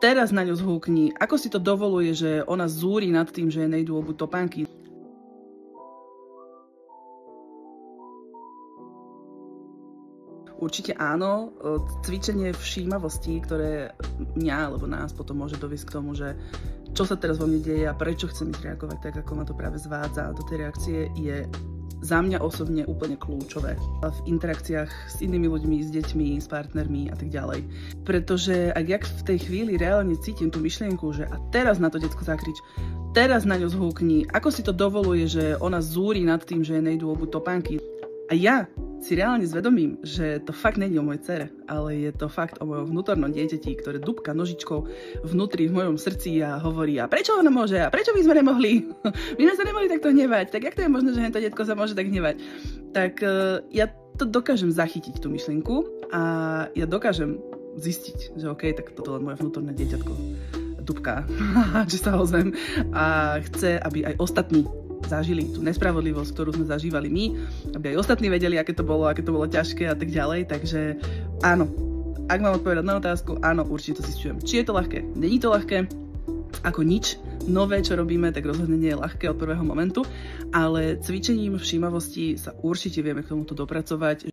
teraz na ňu zhúkni. Ako si to dovoluje, že ona zúri nad tým, že jej nejdú obuť topánky? Určite áno, cvičenie všímavosti, ktoré mňa alebo nás potom môže doviesť k tomu, že čo sa teraz vo mne deje a prečo chcem ísť reagovať tak, ako ma to práve zvádza do tej reakcie, je za mňa osobne úplne kľúčové v interakciách s inými ľuďmi, s deťmi, s partnermi a tak ďalej. Pretože ak ja v tej chvíli reálne cítim tú myšlienku, že a teraz na to decko zakrič, teraz na ňu zhúkni, ako si to dovoluje, že ona zúri nad tým, že jej nejdú obuť topánky. A ja si reálne zvedomím, že to fakt není o mojej dcere, ale je to fakt o mojom vnútornom dieťati, ktoré dúbka nožičkou vnútri v mojom srdci a hovorí, a prečo ona môže, a prečo my sme nemohli? My sme sa nemohli takto hnevať, tak jak to je možné, že hento detko sa môže tak hnevať? Tak ja to dokážem zachytiť, tú myšlienku, a ja dokážem zistiť, že OK, tak toto je len moje vnútorné dieťatko dúbka, že sa ozvem a chce, aby aj ostatní zažili tú nespravodlivosť, ktorú sme zažívali my, aby aj ostatní vedeli, aké to bolo ťažké a tak ďalej. Takže áno, ak mám odpovedať na otázku, áno, určite to zistujem. Či je to ľahké? Není to ľahké, ako nič nové, čo robíme, tak rozhodne nie je ľahké od prvého momentu, ale cvičením všímavosti sa určite vieme k tomuto dopracovať.